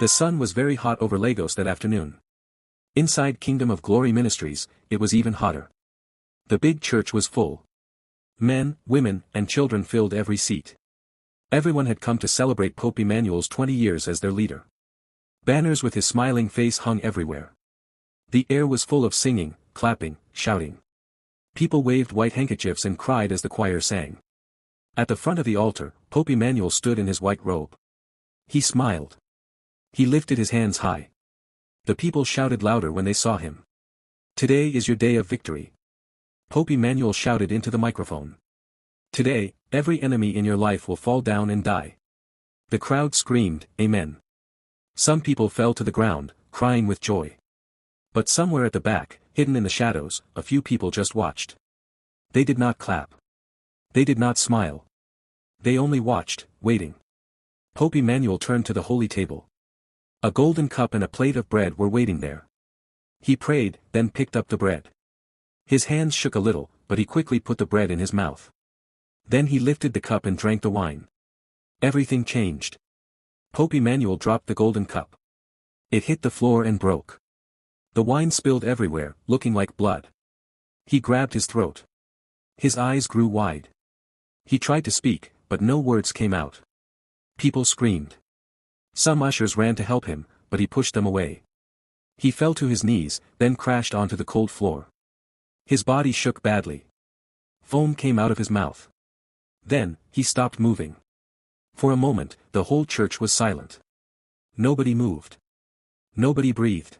The sun was very hot over Lagos that afternoon. Inside Kingdom of Glory Ministries, it was even hotter. The big church was full. Men, women, and children filled every seat. Everyone had come to celebrate Pope Emmanuel's 20 years as their leader. Banners with his smiling face hung everywhere. The air was full of singing, clapping, shouting. People waved white handkerchiefs and cried as the choir sang. At the front of the altar, Pope Emmanuel stood in his white robe. He smiled. He lifted his hands high. The people shouted louder when they saw him. "Today is your day of victory." Pope Emmanuel shouted into the microphone. "Today, every enemy in your life will fall down and die." The crowd screamed, "Amen." Some people fell to the ground, crying with joy. But somewhere at the back, hidden in the shadows, a few people just watched. They did not clap. They did not smile. They only watched, waiting. Pope Emmanuel turned to the holy table. A golden cup and a plate of bread were waiting there. He prayed, then picked up the bread. His hands shook a little, but he quickly put the bread in his mouth. Then he lifted the cup and drank the wine. Everything changed. Pope Emmanuel dropped the golden cup. It hit the floor and broke. The wine spilled everywhere, looking like blood. He grabbed his throat. His eyes grew wide. He tried to speak, but no words came out. People screamed. Some ushers ran to help him, but he pushed them away. He fell to his knees, then crashed onto the cold floor. His body shook badly. Foam came out of his mouth. Then, he stopped moving. For a moment, the whole church was silent. Nobody moved. Nobody breathed.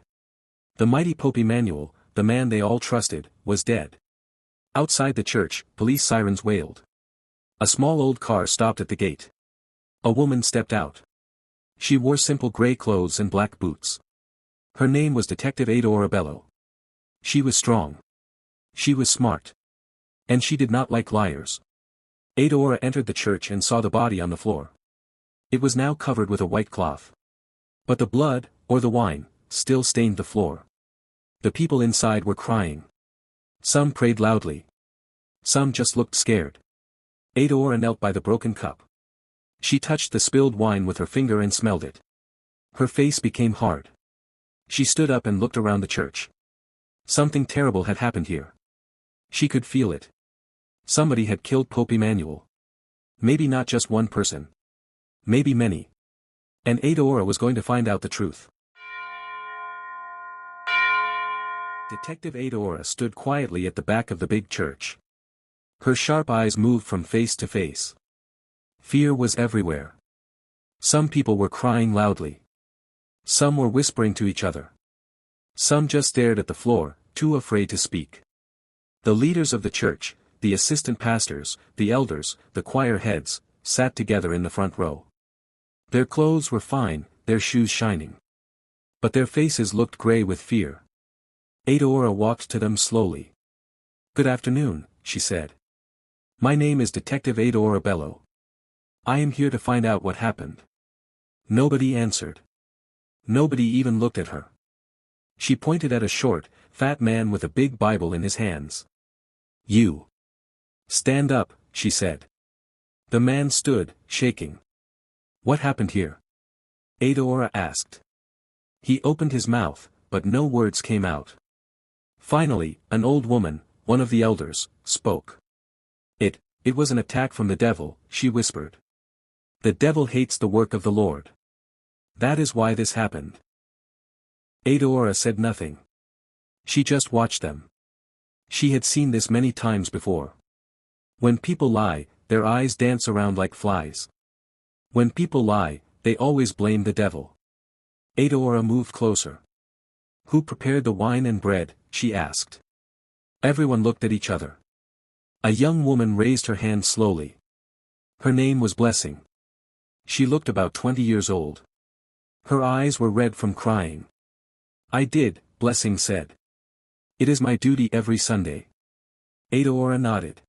The mighty Pope Emmanuel, the man they all trusted, was dead. Outside the church, police sirens wailed. A small old car stopped at the gate. A woman stepped out. She wore simple gray clothes and black boots. Her name was Detective Adaora Bello. She was strong. She was smart. And she did not like liars. Adaora entered the church and saw the body on the floor. It was now covered with a white cloth. But the blood, or the wine, still stained the floor. The people inside were crying. Some prayed loudly. Some just looked scared. Adaora knelt by the broken cup. She touched the spilled wine with her finger and smelled it. Her face became hard. She stood up and looked around the church. Something terrible had happened here. She could feel it. Somebody had killed Pope Emmanuel. Maybe not just one person. Maybe many. And Adaora was going to find out the truth. Detective Adaora stood quietly at the back of the big church. Her sharp eyes moved from face to face. Fear was everywhere. Some people were crying loudly. Some were whispering to each other. Some just stared at the floor, too afraid to speak. The leaders of the church, the assistant pastors, the elders, the choir heads, sat together in the front row. Their clothes were fine, their shoes shining. But their faces looked gray with fear. Adaora walked to them slowly. "Good afternoon," she said. "My name is Detective Adaora Bello. I am here to find out what happened." Nobody answered. Nobody even looked at her. She pointed at a short, fat man with a big Bible in his hands. "You. Stand up," she said. The man stood, shaking. "What happened here?" Adaora asked. He opened his mouth, but no words came out. Finally, an old woman, one of the elders, spoke. It was an attack from the devil," she whispered. "The devil hates the work of the Lord. That is why this happened." Adaora said nothing. She just watched them. She had seen this many times before. When people lie, their eyes dance around like flies. When people lie, they always blame the devil. Adaora moved closer. "Who prepared the wine and bread?" she asked. Everyone looked at each other. A young woman raised her hand slowly. Her name was Blessing. She looked about 20 years old. Her eyes were red from crying. "I did," Blessing said. "It is my duty every Sunday." Adaora nodded.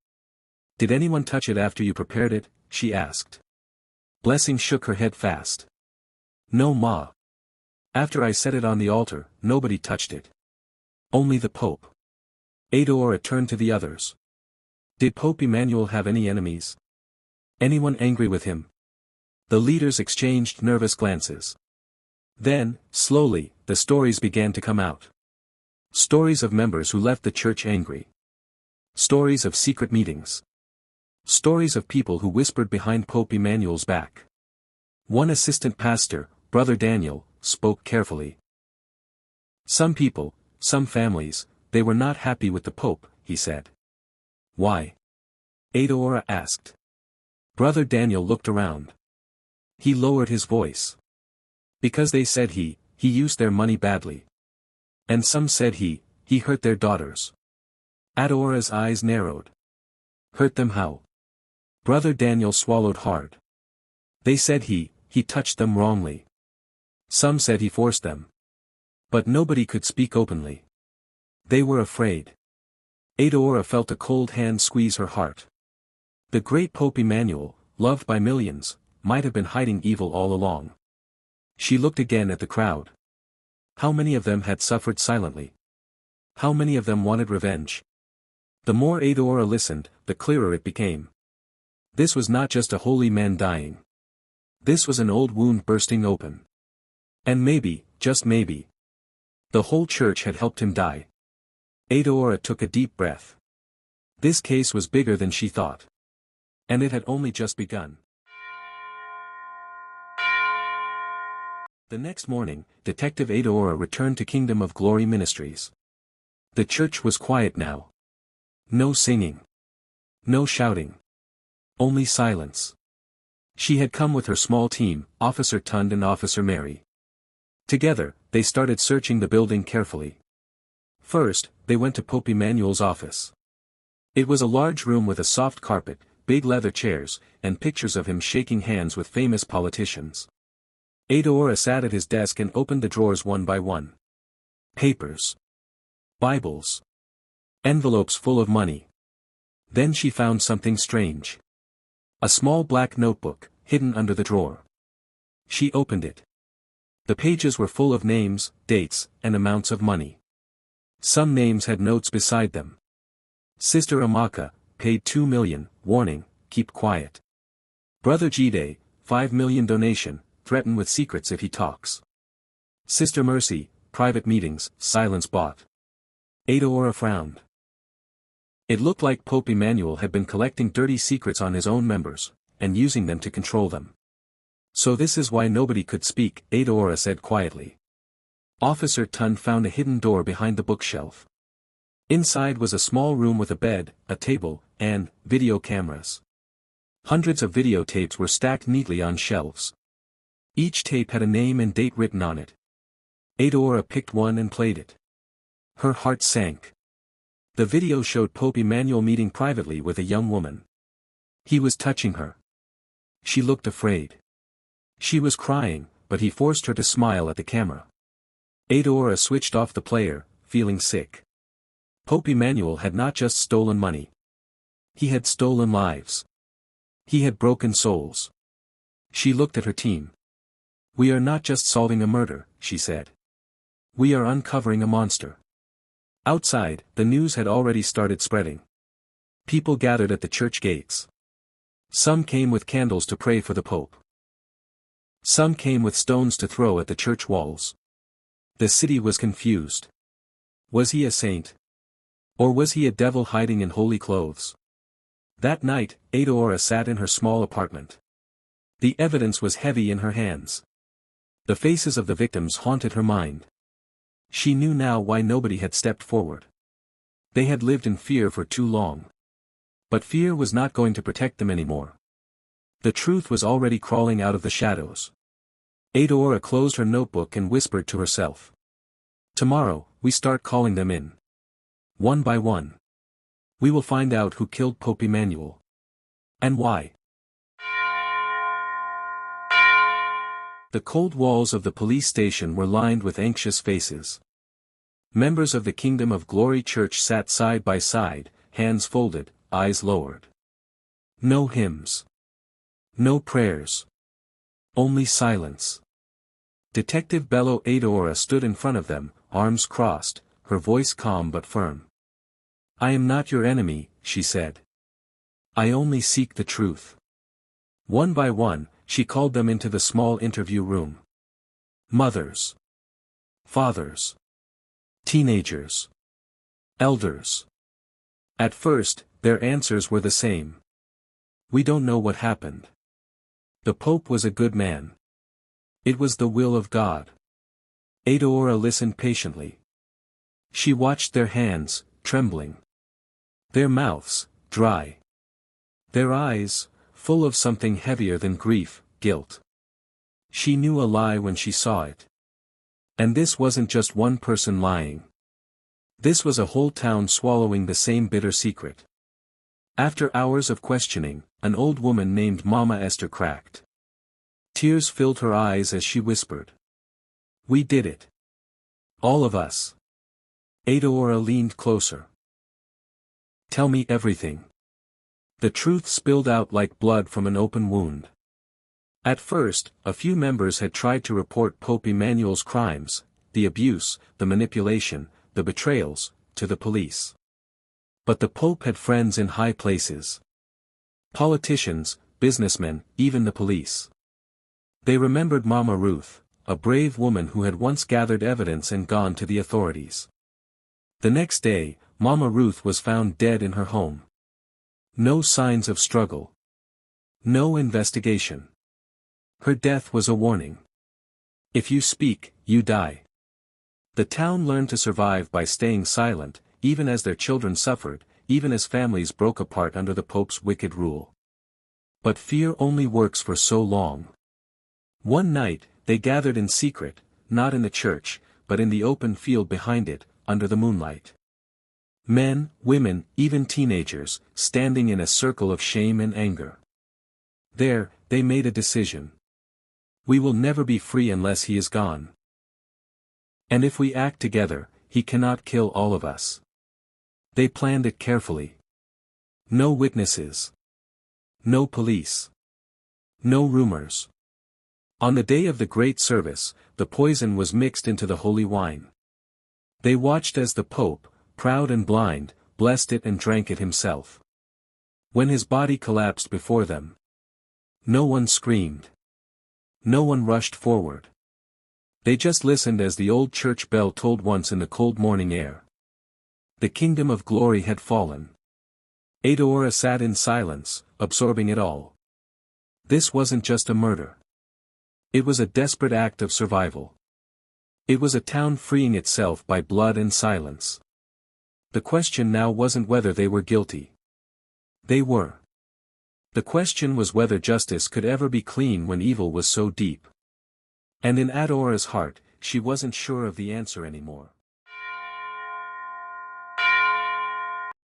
"Did anyone touch it after you prepared it?" she asked. Blessing shook her head fast. "No, Ma. After I set it on the altar, nobody touched it. Only the Pope." Adaora turned to the others. "Did Pope Emmanuel have any enemies? Anyone angry with him?" The leaders exchanged nervous glances. Then, slowly, the stories began to come out. Stories of members who left the church angry. Stories of secret meetings. Stories of people who whispered behind Pope Emmanuel's back. One assistant pastor, Brother Daniel, spoke carefully. Some people, some families, they were not happy with the Pope, he said. Why? Adaora asked. Brother Daniel looked around. He lowered his voice. Because they said he used their money badly. And some said he hurt their daughters. Adaora's eyes narrowed. Hurt them how? Brother Daniel swallowed hard. They said he touched them wrongly. Some said he forced them. But nobody could speak openly. They were afraid. Adaora felt a cold hand squeeze her heart. The great Pope Emmanuel, loved by millions, might have been hiding evil all along. She looked again at the crowd. How many of them had suffered silently? How many of them wanted revenge? The more Adaora listened, the clearer it became. This was not just a holy man dying. This was an old wound bursting open. And maybe, just maybe, the whole church had helped him die. Adaora took a deep breath. This case was bigger than she thought. And it had only just begun. The next morning, Detective Adaora returned to Kingdom of Glory Ministries. The church was quiet now. No singing. No shouting. Only silence. She had come with her small team, Officer Tund and Officer Mary. Together, they started searching the building carefully. First, they went to Pope Emmanuel's office. It was a large room with a soft carpet, big leather chairs, and pictures of him shaking hands with famous politicians. Adaora sat at his desk and opened the drawers one by one. Papers. Bibles. Envelopes full of money. Then she found something strange. A small black notebook, hidden under the drawer. She opened it. The pages were full of names, dates, and amounts of money. Some names had notes beside them. Sister Amaka, paid 2 million, warning, keep quiet. Brother Jide, 5 million donation, threaten with secrets if he talks. Sister Mercy, private meetings, silence bought. Adaora frowned. It looked like Pope Emmanuel had been collecting dirty secrets on his own members, and using them to control them. So this is why nobody could speak, Adaora said quietly. Officer Tund found a hidden door behind the bookshelf. Inside was a small room with a bed, a table, and video cameras. Hundreds of videotapes were stacked neatly on shelves. Each tape had a name and date written on it. Adaora picked one and played it. Her heart sank. The video showed Pope Emmanuel meeting privately with a young woman. He was touching her. She looked afraid. She was crying, but he forced her to smile at the camera. Adaora switched off the player, feeling sick. Pope Emmanuel had not just stolen money. He had stolen lives. He had broken souls. She looked at her team. We are not just solving a murder, she said. We are uncovering a monster. Outside, the news had already started spreading. People gathered at the church gates. Some came with candles to pray for the Pope. Some came with stones to throw at the church walls. The city was confused. Was he a saint? Or was he a devil hiding in holy clothes? That night, Adaora sat in her small apartment. The evidence was heavy in her hands. The faces of the victims haunted her mind. She knew now why nobody had stepped forward. They had lived in fear for too long. But fear was not going to protect them anymore. The truth was already crawling out of the shadows. Adaora closed her notebook and whispered to herself. Tomorrow, we start calling them in. One by one. We will find out who killed Pope Emmanuel. And why. The cold walls of the police station were lined with anxious faces. Members of the Kingdom of Glory Church sat side by side, hands folded, eyes lowered. No hymns. No prayers. Only silence. Detective Bello Adaora stood in front of them, arms crossed, her voice calm but firm. I am not your enemy, she said. I only seek the truth. One by one, she called them into the small interview room. Mothers. Fathers. Teenagers. Elders. At first, their answers were the same. We don't know what happened. The Pope was a good man. It was the will of God. Adaora listened patiently. She watched their hands, trembling. Their mouths, dry. Their eyes, full of something heavier than grief, guilt. She knew a lie when she saw it. And this wasn't just one person lying. This was a whole town swallowing the same bitter secret. After hours of questioning, an old woman named Mama Esther cracked. Tears filled her eyes as she whispered. We did it. All of us. Adaora leaned closer. Tell me everything. The truth spilled out like blood from an open wound. At first, a few members had tried to report Pope Emmanuel's crimes, the abuse, the manipulation, the betrayals, to the police. But the Pope had friends in high places. Politicians, businessmen, even the police. They remembered Mama Ruth, a brave woman who had once gathered evidence and gone to the authorities. The next day, Mama Ruth was found dead in her home. No signs of struggle. No investigation. Her death was a warning. If you speak, you die. The town learned to survive by staying silent, even as their children suffered, even as families broke apart under the Pope's wicked rule. But fear only works for so long. One night, they gathered in secret, not in the church, but in the open field behind it, under the moonlight. Men, women, even teenagers, standing in a circle of shame and anger. There, they made a decision. We will never be free unless he is gone. And if we act together, he cannot kill all of us. They planned it carefully. No witnesses. No police. No rumors. On the day of the great service, the poison was mixed into the holy wine. They watched as the Pope, proud and blind, blessed it and drank it himself. When his body collapsed before them, no one screamed. No one rushed forward. They just listened as the old church bell tolled once in the cold morning air. The kingdom of glory had fallen. Adaora sat in silence, absorbing it all. This wasn't just a murder. It was a desperate act of survival. It was a town freeing itself by blood and silence. The question now wasn't whether they were guilty. They were. The question was whether justice could ever be clean when evil was so deep. And in Adaora's heart, she wasn't sure of the answer anymore.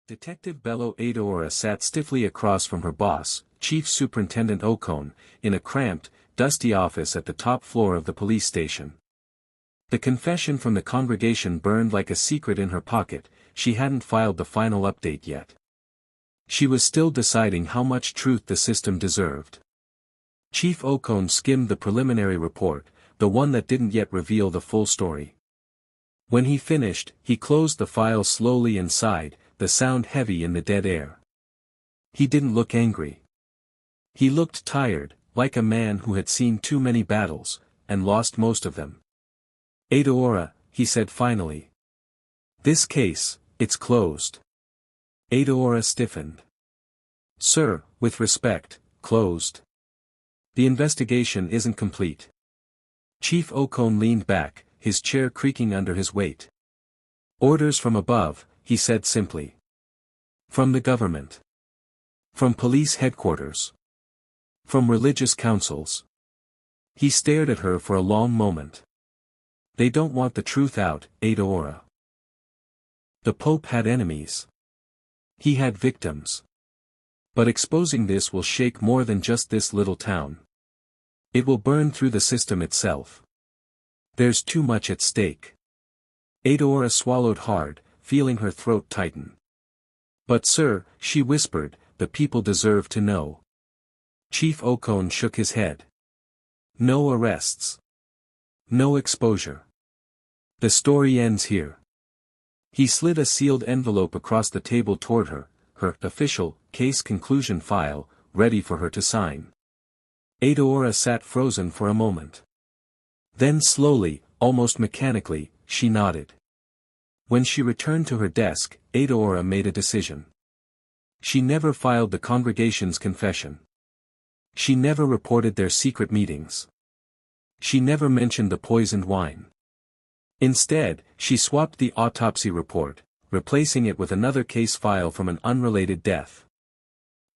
Detective Bello. Adaora sat stiffly across from her boss, Chief Superintendent Ocone, in a cramped, dusty office at the top floor of the police station. The confession from the congregation burned like a secret in her pocket. She hadn't filed the final update yet. She was still deciding how much truth the system deserved. Chief Ocone skimmed the preliminary report, the one that didn't yet reveal the full story. When he finished, he closed the file slowly and sighed, the sound heavy in the dead air. He didn't look angry. He looked tired, like a man who had seen too many battles, and lost most of them. Adaora, he said finally. This case, it's closed. Adaora stiffened. Sir, with respect, closed. The investigation isn't complete. Chief Ocone leaned back, his chair creaking under his weight. Orders from above, he said simply. From the government. From police headquarters. From religious councils. He stared at her for a long moment. They don't want the truth out, Adaora. The Pope had enemies. He had victims. But exposing this will shake more than just this little town. It will burn through the system itself. There's too much at stake. Adaora swallowed hard, feeling her throat tighten. But sir, she whispered, the people deserve to know. Chief Ocone shook his head. No arrests. No exposure. The story ends here. He slid a sealed envelope across the table toward her, her official case conclusion file, ready for her to sign. Adaora sat frozen for a moment. Then slowly, almost mechanically, she nodded. When she returned to her desk, Adaora made a decision. She never filed the congregation's confession. She never reported their secret meetings. She never mentioned the poisoned wine. Instead, she swapped the autopsy report, replacing it with another case file from an unrelated death.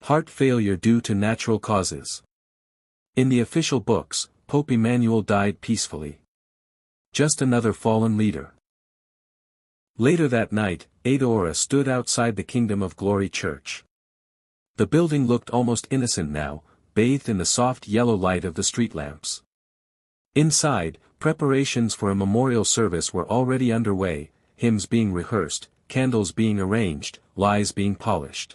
Heart failure due to natural causes. In the official books, Pope Emmanuel died peacefully. Just another fallen leader. Later that night, Adaora stood outside the Kingdom of Glory church. The building looked almost innocent now, bathed in the soft yellow light of the street lamps. Inside, preparations for a memorial service were already underway, hymns being rehearsed, candles being arranged, lies being polished.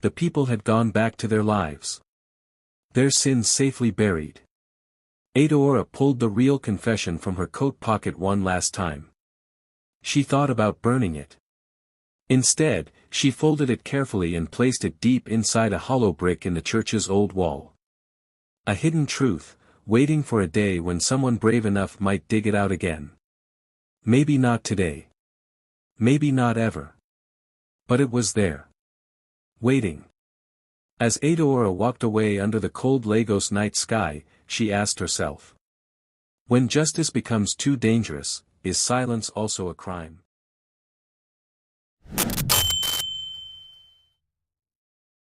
The people had gone back to their lives. Their sins safely buried. Adaora pulled the real confession from her coat pocket one last time. She thought about burning it. Instead, she folded it carefully and placed it deep inside a hollow brick in the church's old wall. A hidden truth, waiting for a day when someone brave enough might dig it out again. Maybe not today. Maybe not ever. But it was there. Waiting. As Adaora walked away under the cold Lagos night sky, she asked herself. When justice becomes too dangerous, is silence also a crime?